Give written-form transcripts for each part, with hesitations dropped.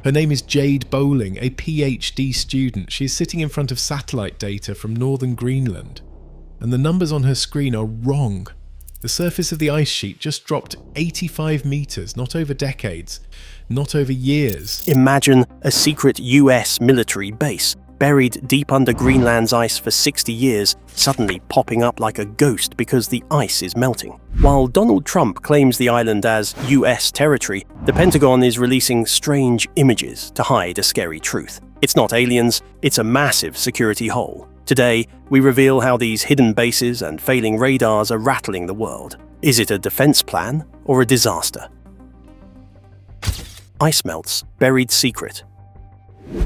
Her name is Jade Bowling, a PhD student. She is sitting in front of satellite data from northern Greenland, and the numbers on her screen are wrong. The surface of the ice sheet just dropped 85 meters, not over decades, not over years. Imagine a secret US military base, buried deep under Greenland's ice for 60 years, suddenly popping up like a ghost because the ice is melting. While Donald Trump claims the island as US territory, the Pentagon is releasing strange images to hide a scary truth. It's not aliens, it's a massive security hole. Today, we reveal how these hidden bases and failing radars are rattling the world. Is it a defense plan or a disaster? Ice melts, buried secret.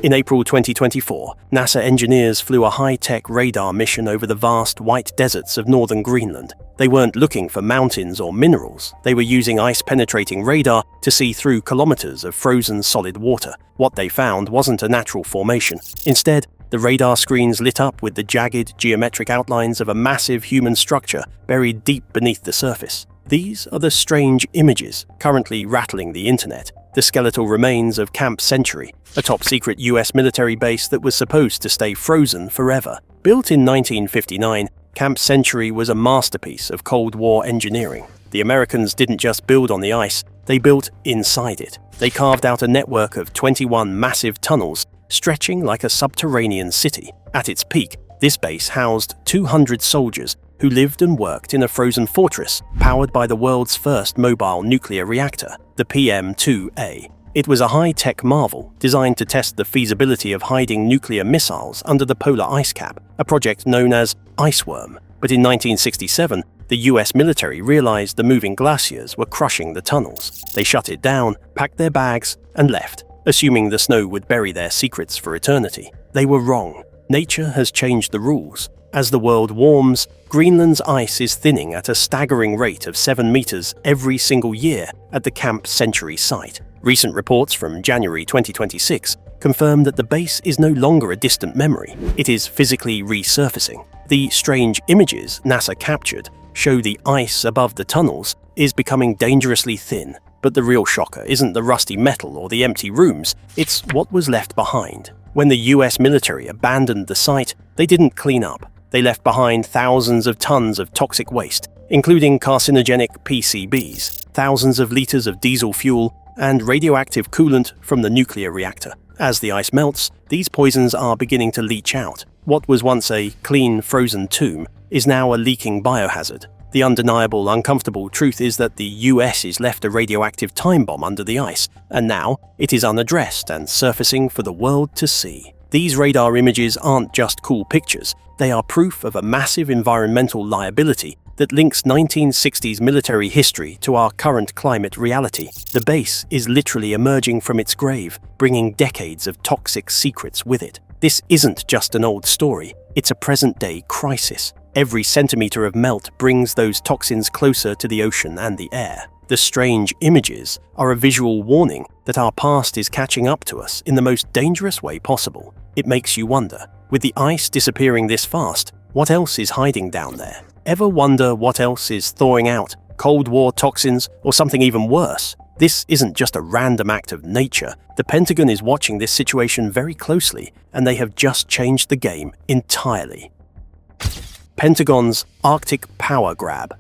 In April 2024, NASA engineers flew a high-tech radar mission over the vast white deserts of northern Greenland. They weren't looking for mountains or minerals. They were using ice-penetrating radar to see through kilometers of frozen solid water. What they found wasn't a natural formation. Instead, the radar screens lit up with the jagged, geometric outlines of a massive human structure buried deep beneath the surface. These are the strange images currently rattling the internet. The skeletal remains of Camp Century, a top-secret US military base that was supposed to stay frozen forever. Built in 1959, Camp Century was a masterpiece of Cold War engineering. The Americans didn't just build on the ice, they built inside it. They carved out a network of 21 massive tunnels, stretching like a subterranean city. At its peak, this base housed 200 soldiers who lived and worked in a frozen fortress powered by the world's first mobile nuclear reactor, the PM-2A. It was a high-tech marvel designed to test the feasibility of hiding nuclear missiles under the polar ice cap, a project known as Iceworm. But in 1967, the US military realized the moving glaciers were crushing the tunnels. They shut it down, packed their bags, and left, assuming the snow would bury their secrets for eternity. They were wrong. Nature has changed the rules. As the world warms, Greenland's ice is thinning at a staggering rate of 7 meters every single year at the Camp Century site. Recent reports from January 2026 confirm that the base is no longer a distant memory. It is physically resurfacing. The strange images NASA captured show the ice above the tunnels is becoming dangerously thin. But the real shocker isn't the rusty metal or the empty rooms, it's what was left behind. When the US military abandoned the site, they didn't clean up. They left behind thousands of tons of toxic waste, including carcinogenic PCBs, thousands of liters of diesel fuel, and radioactive coolant from the nuclear reactor. As the ice melts, these poisons are beginning to leach out. What was once a clean, frozen tomb is now a leaking biohazard. The undeniable, uncomfortable truth is that the US has left a radioactive time bomb under the ice, and now it is unaddressed and surfacing for the world to see. These radar images aren't just cool pictures, they are proof of a massive environmental liability that links 1960s military history to our current climate reality. The base is literally emerging from its grave, bringing decades of toxic secrets with it. This isn't just an old story, it's a present-day crisis. Every centimeter of melt brings those toxins closer to the ocean and the air. The strange images are a visual warning that our past is catching up to us in the most dangerous way possible. It makes you wonder, with the ice disappearing this fast, what else is hiding down there? Ever wonder what else is thawing out? Cold War toxins or something even worse? This isn't just a random act of nature. The Pentagon is watching this situation very closely, and they have just changed the game entirely. Pentagon's Arctic power grab.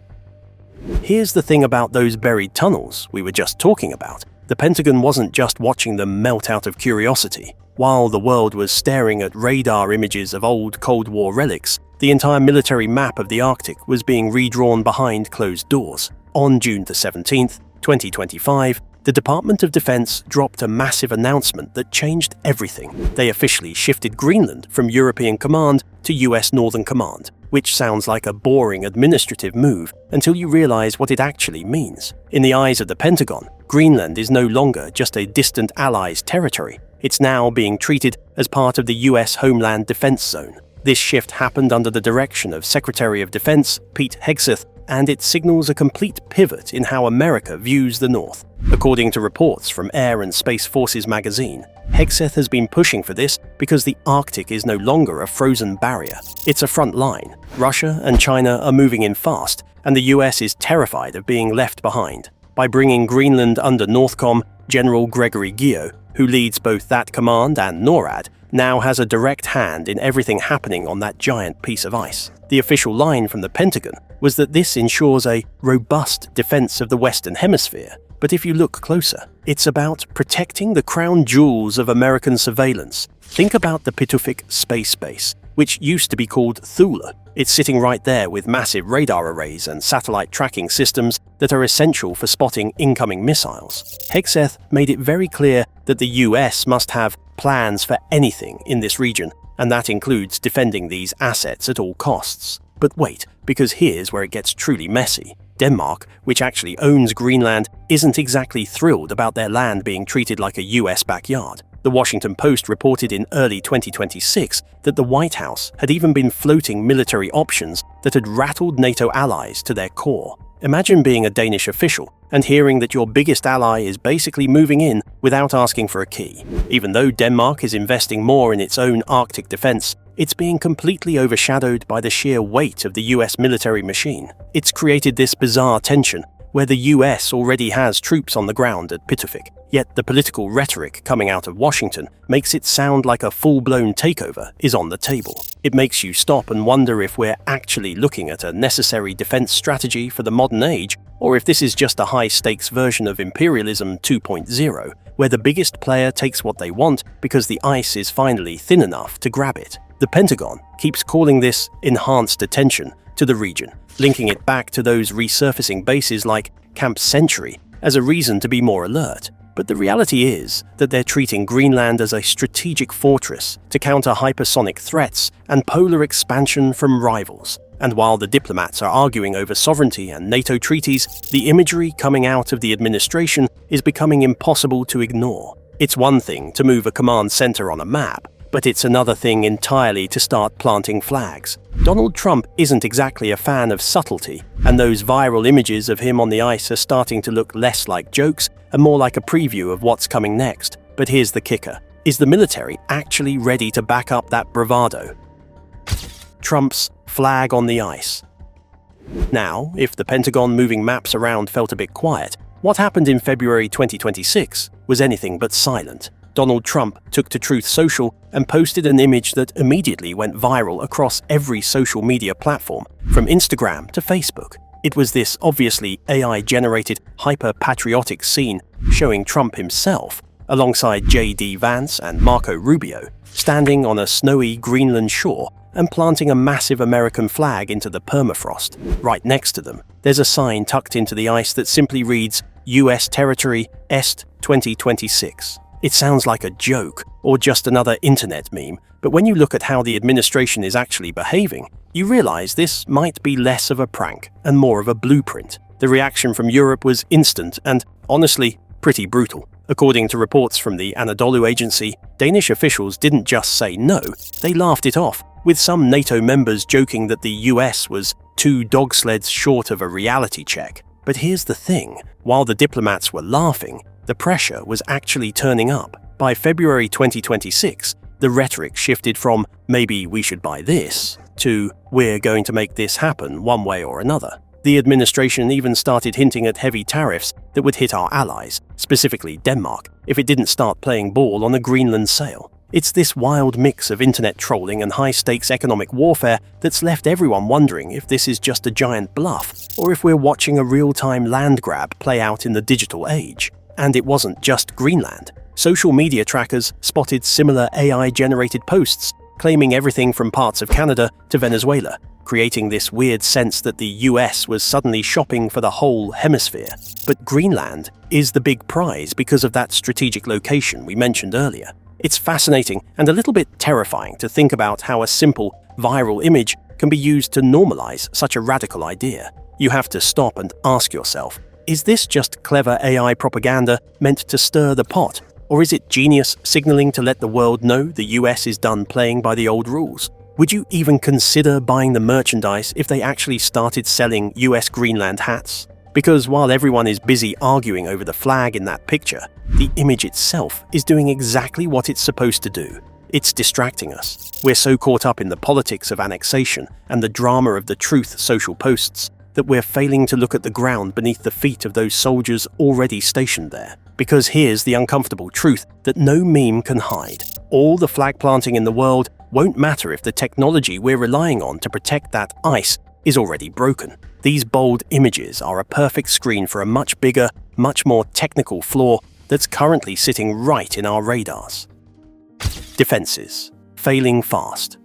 Here's the thing about those buried tunnels we were just talking about. The Pentagon wasn't just watching them melt out of curiosity. While the world was staring at radar images of old Cold War relics, the entire military map of the Arctic was being redrawn behind closed doors. On June 17, 2025, the Department of Defense dropped a massive announcement that changed everything. They officially shifted Greenland from European Command to US Northern Command, which sounds like a boring administrative move until you realize what it actually means. In the eyes of the Pentagon, Greenland is no longer just a distant ally's territory. It's now being treated as part of the US Homeland Defense Zone. This shift happened under the direction of Secretary of Defense Pete Hegseth, and it signals a complete pivot in how America views the North. According to reports from Air and Space Forces magazine, Hegseth has been pushing for this because the Arctic is no longer a frozen barrier. It's a front line. Russia and China are moving in fast, and the US is terrified of being left behind. By bringing Greenland under NORTHCOM, General Gregory Guillot, who leads both that command and NORAD, now has a direct hand in everything happening on that giant piece of ice. The official line from the Pentagon was that this ensures a robust defense of the Western Hemisphere. But if you look closer, it's about protecting the crown jewels of American surveillance. Think about the Pituffik space base, which used to be called Thule. It's sitting right there with massive radar arrays and satellite tracking systems that are essential for spotting incoming missiles. Hegseth made it very clear that the US must have plans for anything in this region, and that includes defending these assets at all costs. But wait, because here's where it gets truly messy. Denmark, which actually owns Greenland, isn't exactly thrilled about their land being treated like a US backyard. The Washington Post reported in early 2026 that the White House had even been floating military options that had rattled NATO allies to their core. Imagine being a Danish official and hearing that your biggest ally is basically moving in without asking for a key. Even though Denmark is investing more in its own Arctic defense, it's being completely overshadowed by the sheer weight of the US military machine. It's created this bizarre tension where the US already has troops on the ground at Pituffik, yet the political rhetoric coming out of Washington makes it sound like a full-blown takeover is on the table. It makes you stop and wonder if we're actually looking at a necessary defense strategy for the modern age, or if this is just a high-stakes version of imperialism 2.0, where the biggest player takes what they want because the ice is finally thin enough to grab it. The Pentagon keeps calling this enhanced attention to the region, linking it back to those resurfacing bases like Camp Century as a reason to be more alert. But the reality is that they're treating Greenland as a strategic fortress to counter hypersonic threats and polar expansion from rivals. And while the diplomats are arguing over sovereignty and NATO treaties, the imagery coming out of the administration is becoming impossible to ignore. It's one thing to move a command center on a map, but it's another thing entirely to start planting flags. Donald Trump isn't exactly a fan of subtlety, and those viral images of him on the ice are starting to look less like jokes and more like a preview of what's coming next. But here's the kicker. Is the military actually ready to back up that bravado? Trump's flag on the ice. Now, if the Pentagon moving maps around felt a bit quiet, what happened in February 2026 was anything but silent. Donald Trump took to Truth Social and posted an image that immediately went viral across every social media platform, from Instagram to Facebook. It was this obviously AI-generated hyper-patriotic scene showing Trump himself, alongside J.D. Vance and Marco Rubio, standing on a snowy Greenland shore and planting a massive American flag into the permafrost. Right next to them, there's a sign tucked into the ice that simply reads, US Territory Est 2026. It sounds like a joke, or just another internet meme, but when you look at how the administration is actually behaving, you realize this might be less of a prank and more of a blueprint. The reaction from Europe was instant and, honestly, pretty brutal. According to reports from the Anadolu Agency, Danish officials didn't just say no, they laughed it off, with some NATO members joking that the US was 2 dog sleds short of a reality check. But here's the thing, while the diplomats were laughing, the pressure was actually turning up. By February 2026, the rhetoric shifted from "maybe we should buy this" to "we're going to make this happen one way or another." The administration even started hinting at heavy tariffs that would hit our allies, specifically Denmark, if it didn't start playing ball on a Greenland sale. It's this wild mix of internet trolling and high-stakes economic warfare that's left everyone wondering if this is just a giant bluff, or if we're watching a real-time land grab play out in the digital age. And it wasn't just Greenland. Social media trackers spotted similar AI-generated posts claiming everything from parts of Canada to Venezuela, creating this weird sense that the US was suddenly shopping for the whole hemisphere. But Greenland is the big prize because of that strategic location we mentioned earlier. It's fascinating and a little bit terrifying to think about how a simple, viral image can be used to normalize such a radical idea. You have to stop and ask yourself, is this just clever AI propaganda meant to stir the pot? Or is it genius signaling to let the world know the US is done playing by the old rules? Would you even consider buying the merchandise if they actually started selling US Greenland hats? Because while everyone is busy arguing over the flag in that picture, the image itself is doing exactly what it's supposed to do. It's distracting us. We're so caught up in the politics of annexation and the drama of the Truth Social posts that we're failing to look at the ground beneath the feet of those soldiers already stationed there. Because here's the uncomfortable truth that no meme can hide. All the flag planting in the world won't matter if the technology we're relying on to protect that ice is already broken. These bold images are a perfect screen for a much bigger, much more technical flaw that's currently sitting right in our radars. Defenses. Failing fast.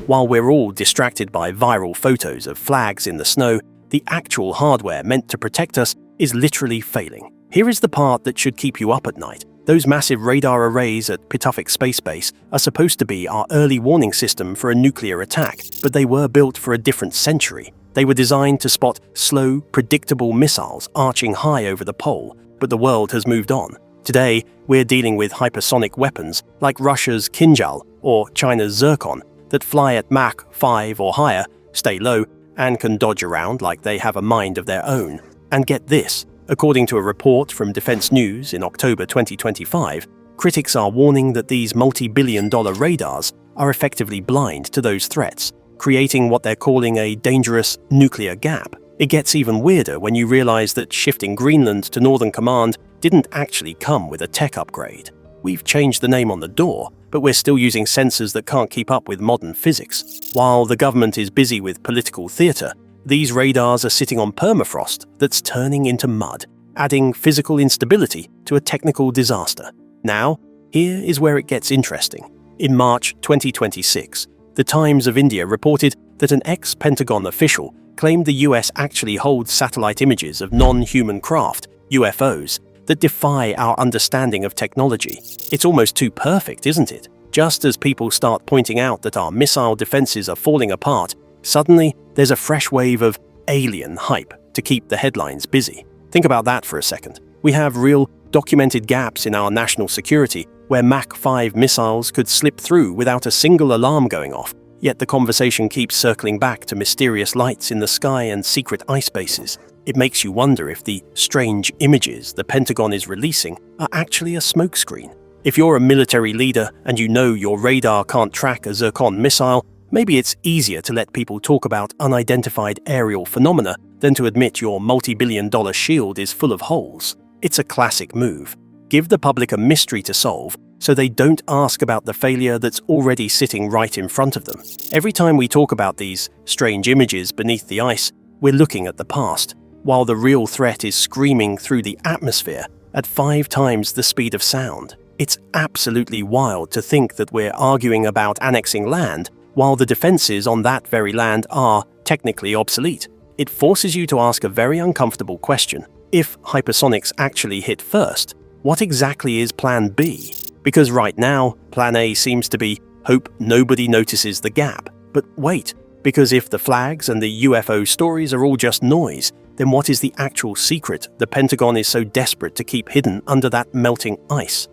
While we're all distracted by viral photos of flags in the snow, the actual hardware meant to protect us is literally failing. Here is the part that should keep you up at night. Those massive radar arrays at Pituffik Space Base are supposed to be our early warning system for a nuclear attack, but they were built for a different century. They were designed to spot slow, predictable missiles arching high over the pole, but the world has moved on. Today, we're dealing with hypersonic weapons like Russia's Kinjal or China's Zircon that fly at Mach 5 or higher, stay low, and can dodge around like they have a mind of their own. And get this, according to a report from Defense News in October 2025, critics are warning that these multi-billion-dollar radars are effectively blind to those threats, creating what they're calling a dangerous nuclear gap. It gets even weirder when you realize that shifting Greenland to Northern Command didn't actually come with a tech upgrade. We've changed the name on the door, but we're still using sensors that can't keep up with modern physics. While the government is busy with political theatre, these radars are sitting on permafrost that's turning into mud, adding physical instability to a technical disaster. Now, here is where it gets interesting. In March 2026, the Times of India reported that an ex-Pentagon official claimed the US actually holds satellite images of non-human craft, UFOs, that defy our understanding of technology. It's almost too perfect, isn't it? Just as people start pointing out that our missile defenses are falling apart, suddenly there's a fresh wave of alien hype to keep the headlines busy. Think about that for a second. We have real documented gaps in our national security where Mach 5 missiles could slip through without a single alarm going off, yet the conversation keeps circling back to mysterious lights in the sky and secret ice bases. It makes you wonder if the strange images the Pentagon is releasing are actually a smokescreen. If you're a military leader and you know your radar can't track a Zircon missile, maybe it's easier to let people talk about unidentified aerial phenomena than to admit your multi-billion-dollar shield is full of holes. It's a classic move. Give the public a mystery to solve so they don't ask about the failure that's already sitting right in front of them. Every time we talk about these strange images beneath the ice, we're looking at the past, while the real threat is screaming through the atmosphere at 5 times the speed of sound. It's absolutely wild to think that we're arguing about annexing land while the defenses on that very land are technically obsolete. It forces you to ask a very uncomfortable question. If hypersonics actually hit first, what exactly is Plan B? Because right now, Plan A seems to be hope nobody notices the gap. But wait, because if the flags and the UFO stories are all just noise, then what is the actual secret the Pentagon is so desperate to keep hidden under that melting ice?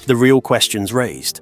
The real questions raised.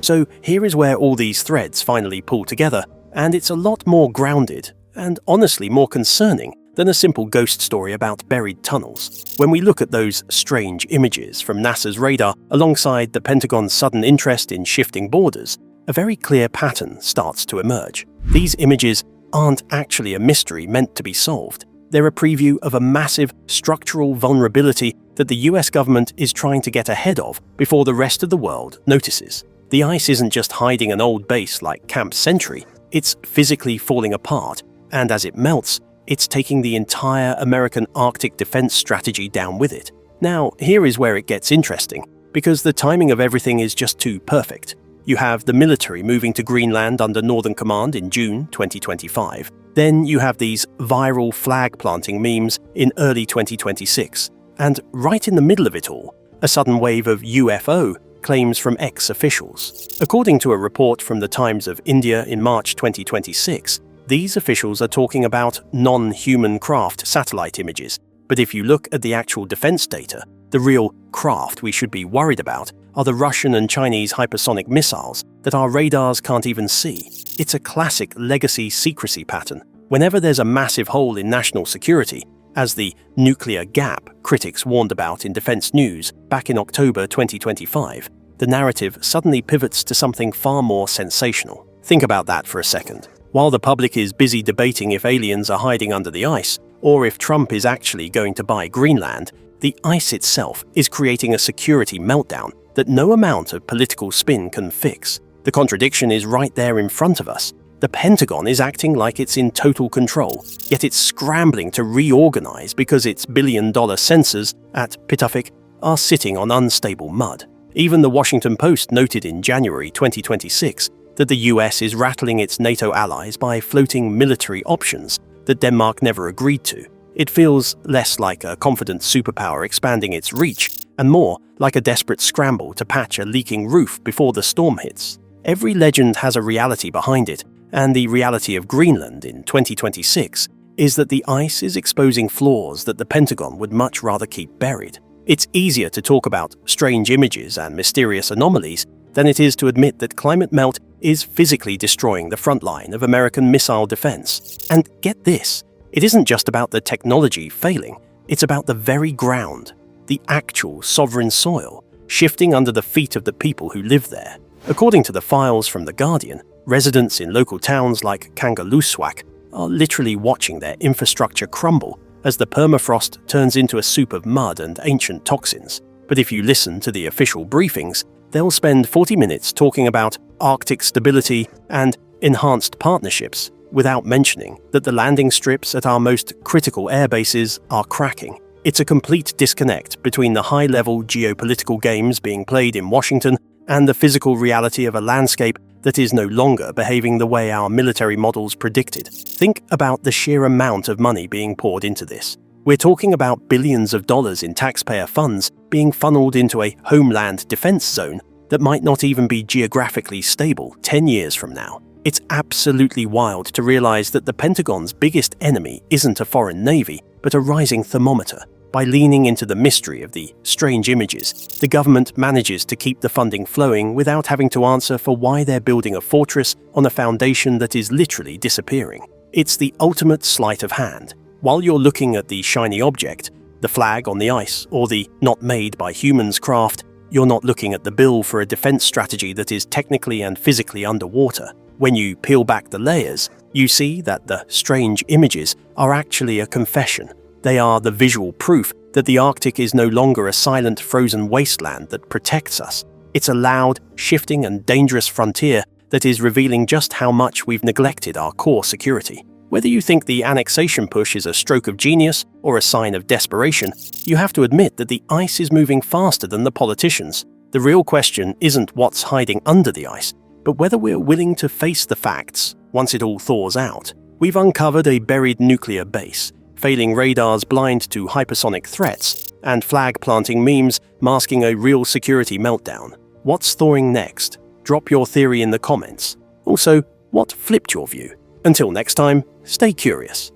So here is where all these threads finally pull together, and it's a lot more grounded and honestly more concerning than a simple ghost story about buried tunnels. When we look at those strange images from NASA's radar alongside the Pentagon's sudden interest in shifting borders, a very clear pattern starts to emerge. These images aren't actually a mystery meant to be solved. They're a preview of a massive structural vulnerability that the US government is trying to get ahead of before the rest of the world notices. The ice isn't just hiding an old base like Camp Century, it's physically falling apart, and as it melts, it's taking the entire American Arctic defense strategy down with it. Now, here is where it gets interesting, because the timing of everything is just too perfect. You have the military moving to Greenland under Northern Command in June 2025. Then you have these viral flag-planting memes in early 2026. And right in the middle of it all, a sudden wave of UFO claims from ex-officials. According to a report from the Times of India in March 2026, these officials are talking about non-human craft satellite images. But if you look at the actual defense data, the real craft we should be worried about are the Russian and Chinese hypersonic missiles that our radars can't even see. It's a classic legacy secrecy pattern. Whenever there's a massive hole in national security, as the nuclear gap critics warned about in Defense News back in October 2025, the narrative suddenly pivots to something far more sensational. Think about that for a second. While the public is busy debating if aliens are hiding under the ice, or if Trump is actually going to buy Greenland, The ice itself is creating a security meltdown that no amount of political spin can fix. The contradiction is right there in front of us. The Pentagon is acting like it's in total control, yet it's scrambling to reorganize because its billion-dollar sensors at Pituffik are sitting on unstable mud. Even the Washington Post noted in January 2026 that the US is rattling its NATO allies by floating military options that Denmark never agreed to. It feels less like a confident superpower expanding its reach and more like a desperate scramble to patch a leaking roof before the storm hits. Every legend has a reality behind it, and the reality of Greenland in 2026 is that the ice is exposing flaws that the Pentagon would much rather keep buried. It's easier to talk about strange images and mysterious anomalies than it is to admit that climate melt is physically destroying the front line of American missile defense. And get this, it isn't just about the technology failing, it's about the very ground, the actual sovereign soil, shifting under the feet of the people who live there. According to the files from The Guardian, residents in local towns like Kangerlussuaq are literally watching their infrastructure crumble as the permafrost turns into a soup of mud and ancient toxins. But if you listen to the official briefings, they'll spend 40 minutes talking about Arctic stability and enhanced partnerships, without mentioning that the landing strips at our most critical air bases are cracking. It's a complete disconnect between the high-level geopolitical games being played in Washington and the physical reality of a landscape that is no longer behaving the way our military models predicted. Think about the sheer amount of money being poured into this. We're talking about billions of dollars in taxpayer funds being funneled into a homeland defense zone that might not even be geographically stable 10 years from now. It's absolutely wild to realize that the Pentagon's biggest enemy isn't a foreign navy, but a rising thermometer. By leaning into the mystery of the strange images, the government manages to keep the funding flowing without having to answer for why they're building a fortress on a foundation that is literally disappearing. It's the ultimate sleight of hand. While you're looking at the shiny object, the flag on the ice, or the not made by humans craft, you're not looking at the bill for a defense strategy that is technically and physically underwater. When you peel back the layers, you see that the strange images are actually a confession. They are the visual proof that the Arctic is no longer a silent frozen wasteland that protects us. It's a loud, shifting and dangerous frontier that is revealing just how much we've neglected our core security. Whether you think the annexation push is a stroke of genius or a sign of desperation, you have to admit that the ice is moving faster than the politicians. The real question isn't what's hiding under the ice, but whether we're willing to face the facts once it all thaws out. We've uncovered a buried nuclear base, failing radars blind to hypersonic threats, and flag-planting memes masking a real security meltdown. What's thawing next? Drop your theory in the comments. Also, what flipped your view? Until next time, stay curious.